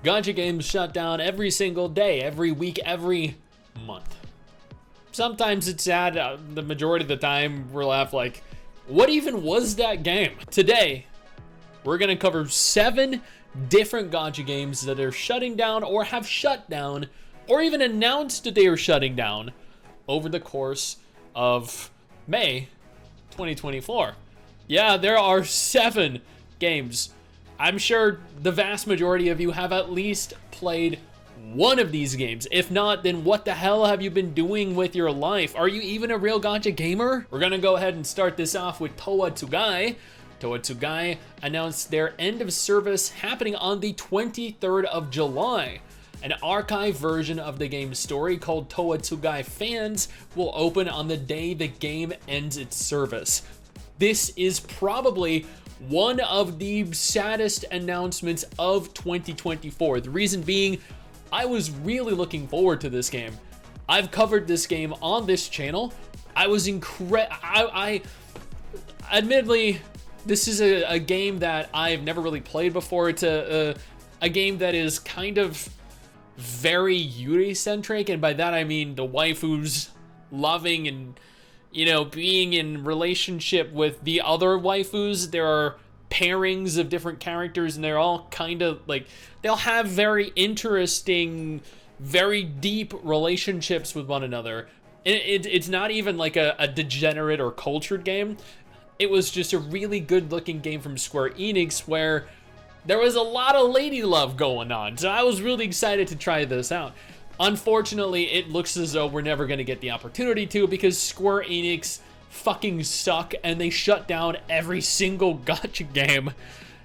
Gacha games shut down every single day, every week, every month. Sometimes it's sad. The majority of the time we're left like, what even was that game? Today, we're gonna cover 7 different Gacha games that are shutting down or have shut down or even announced that they are shutting down over the course of May 2024. Yeah, there are 7 games. I'm sure the vast majority of you have at least played one of these games. If not, then what the hell have you been doing with your life? Are you even a real Gacha gamer? We're gonna go ahead and start this off with Towa Tsugai. Towa Tsugai announced their end of service happening on the 23rd of July. An archive version of the game's story called Towa Tsugai Fans will open on the day the game ends its service. This is probably one of the saddest announcements of 2024. The reason being, I was really looking forward to this game. I've covered this game on this channel. I was admittedly, this is a game that I've never really played before. It's a game that is kind of very Yuri-centric, and by that I mean the waifus loving and, you know, being in relationship with the other waifus. There are pairings of different characters, and they're all kind of like, they'll have very interesting, very deep relationships with one another. It's not even like a degenerate or cultured game. It was just a really good looking game from Square Enix where there was a lot of lady love going on. So I was really excited to try this out. Unfortunately, it looks as though we're never going to get the opportunity to, because Square Enix fucking suck and they shut down every single Gacha game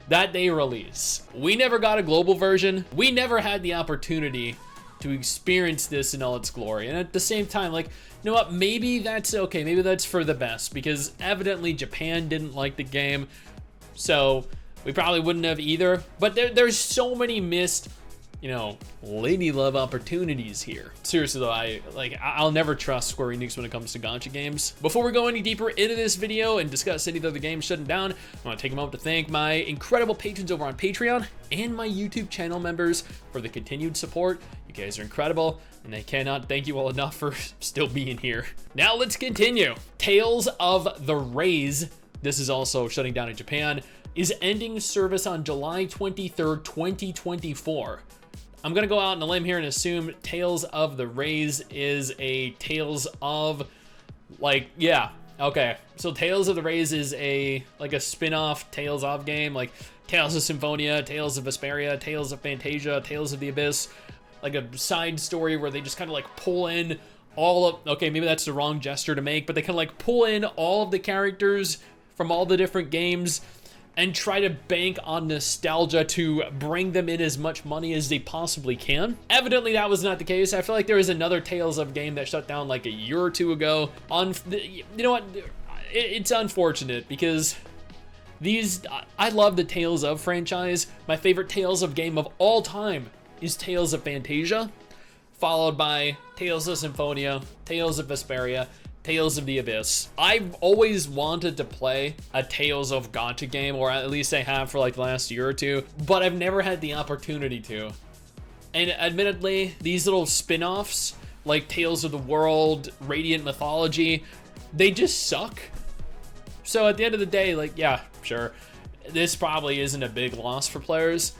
that they release. We never got a global version. We never had the opportunity to experience this in all its glory. And at the same time, like, you know what, maybe that's okay. Maybe that's for the best, because evidently Japan didn't like the game, so we probably wouldn't have either. But there's so many missed, you know, lady love opportunities here. Seriously though, I'll never trust Square Enix when it comes to Gacha games. Before we go any deeper into this video and discuss any of the other games shutting down, I want to take a moment to thank my incredible patrons over on Patreon and my YouTube channel members for the continued support. You guys are incredible, and I cannot thank you all enough for still being here. Now let's continue. Tales of the Raise, this is also shutting down in Japan, is ending service on July 23rd, 2024. I'm gonna go out on a limb here and assume Tales of the Raise is a Tales of, like, yeah, okay. So Tales of the Raise is like a spin-off Tales of game, like Tales of Symphonia, Tales of Vesperia, Tales of Fantasia, Tales of the Abyss, like a side story where they just kind of like pull in all of, okay, maybe that's the wrong gesture to make, but they kind of like pull in all of the characters from all the different games and try to bank on nostalgia to bring them in as much money as they possibly can. Evidently, that was not the case. I feel like there was another Tales of game that shut down like a year or two ago. You know what? It's unfortunate because I love the Tales of franchise. My favorite Tales of game of all time is Tales of Fantasia, followed by Tales of Symphonia, Tales of Vesperia, Tales of the Abyss. I've always wanted to play a Tales of Gacha game, or at least I have for like the last year or two, but I've never had the opportunity to. And admittedly, these little spin-offs, like Tales of the World, Radiant Mythology, they just suck. So at the end of the day, like, yeah, sure, this probably isn't a big loss for players,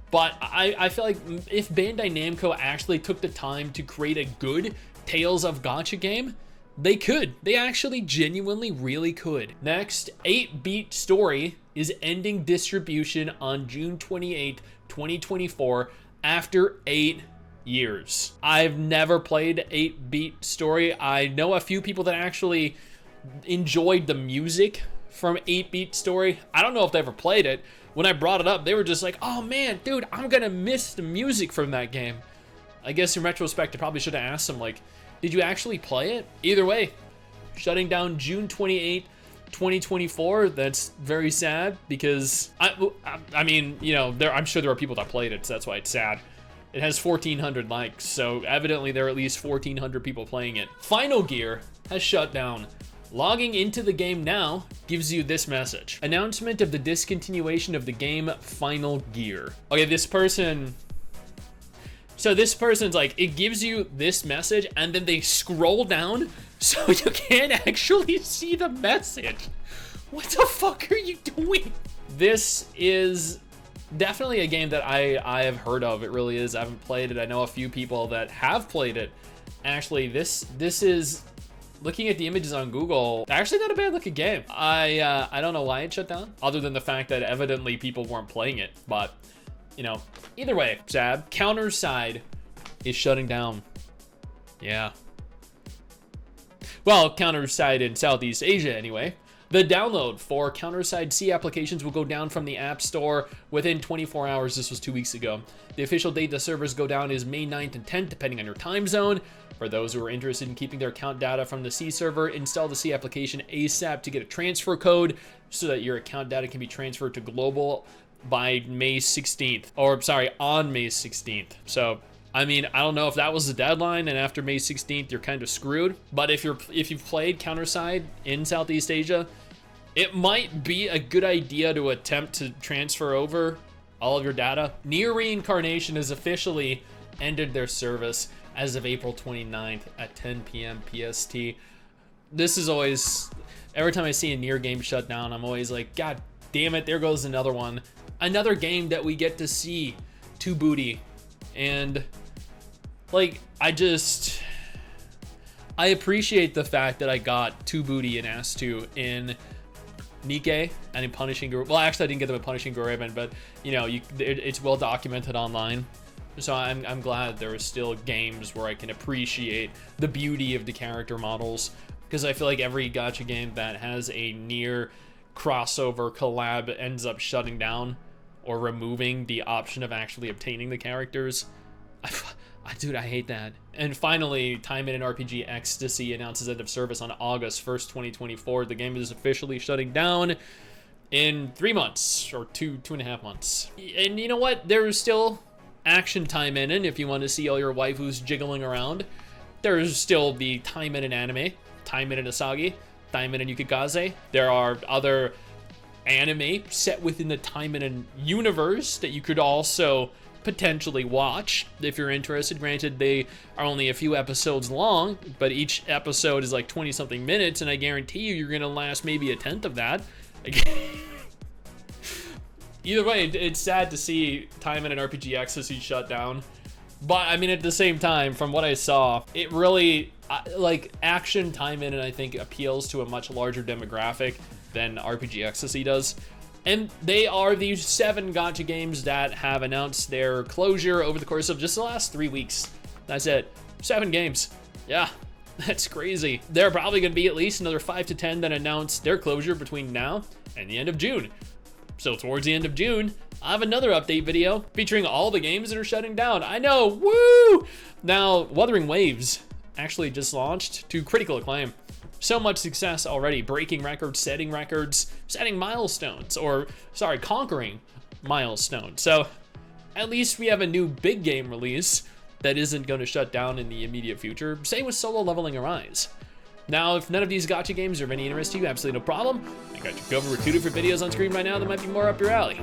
but I feel like if Bandai Namco actually took the time to create a good Tales of Gacha game, they could. They actually genuinely really could. Next, 8-Beat Story is ending distribution on June 28th, 2024 after 8 years. I've never played 8-Beat Story. I know a few people that actually enjoyed the music from 8-Beat Story. I don't know if they ever played it. When I brought it up, they were just like, oh man, dude, I'm gonna miss the music from that game. I guess in retrospect, I probably should have asked them, like, did you actually play it? Either way, shutting down June 28th, 2024. That's very sad because I mean, you know, I'm sure there are people that played it, so that's why it's sad. It has 1,400 likes, so evidently there are at least 1,400 people playing it. Final Gear has shut down. Logging into the game now gives you this message. Announcement of the discontinuation of the game Final Gear. Okay, this person So this person's like, it gives you this message and then they scroll down so you can't actually see the message. What the fuck are you doing? This is definitely a game that I have heard of. It really is. I haven't played it. I know a few people that have played it. Actually, this is, looking at the images on Google, actually not a bad looking game. I don't know why it shut down, other than the fact that evidently people weren't playing it. But, you know, either way, sad. Counterside is shutting down. Yeah. Well, Counterside in Southeast Asia anyway. The download for Counterside C applications will go down from the App Store within 24 hours. This was 2 weeks ago. The official date the servers go down is May 9th and 10th, depending on your time zone. For those who are interested in keeping their account data from the C server, install the C application ASAP to get a transfer code so that your account data can be transferred to global by May 16th. Or, sorry, on May 16th. So, I mean, I don't know if that was the deadline, and after May 16th, you're kind of screwed. But if you've played Counterside in Southeast Asia, it might be a good idea to attempt to transfer over all of your data. Near Reincarnation has officially ended their service as of April 29th at 10 p.m. PST. This is always, every time I see a Nier game shut down, I'm always like, God damn it, there goes another one. Another game that we get to see to booty. And like, I appreciate the fact that I got 2 booty and ass 2 in Nikke and in Punishing Guru. Well, actually, I didn't get them in Punishing Gureben, but you know, it's well documented online. So I'm glad there are still games where I can appreciate the beauty of the character models, because I feel like every gacha game that has a Nier crossover collab ends up shutting down or removing the option of actually obtaining the characters. Dude, I hate that. And finally, Time In RPG Ecstasy announces end of service on August 1st, 2024. The game is officially shutting down in 3 months, or two and a half months. And you know what? There's still action Time In, if you want to see all your waifus jiggling around. There's still the Time In anime, Time In Asagi, Time In Yukikaze. There are other anime set within the Time In universe that you could also potentially watch if you're interested. Granted, they are only a few episodes long, but each episode is like 20 something minutes, and I guarantee you're gonna last maybe a tenth of that. Either way, it's sad to see Time In RPG Ecstasy shut down, but I mean, at the same time, from what I saw, it really like action Time In, and I think appeals to a much larger demographic than RPG Ecstasy does. And they are the 7 gacha games that have announced their closure over the course of just the last 3 weeks. That's it. 7 games. Yeah, that's crazy. There are probably going to be at least another 5 to 10 that announce their closure between now and the end of June. So towards the end of June, I have another update video featuring all the games that are shutting down. I know, woo! Now, Wuthering Waves actually just launched to critical acclaim. So much success already, breaking records, setting milestones, or sorry, conquering milestones. So at least we have a new big game release that isn't going to shut down in the immediate future. Same with Solo Leveling Arise. Now, if none of these gacha games are of any interest to you, absolutely no problem. I got you covered with 2 different videos on screen right now that might be more up your alley.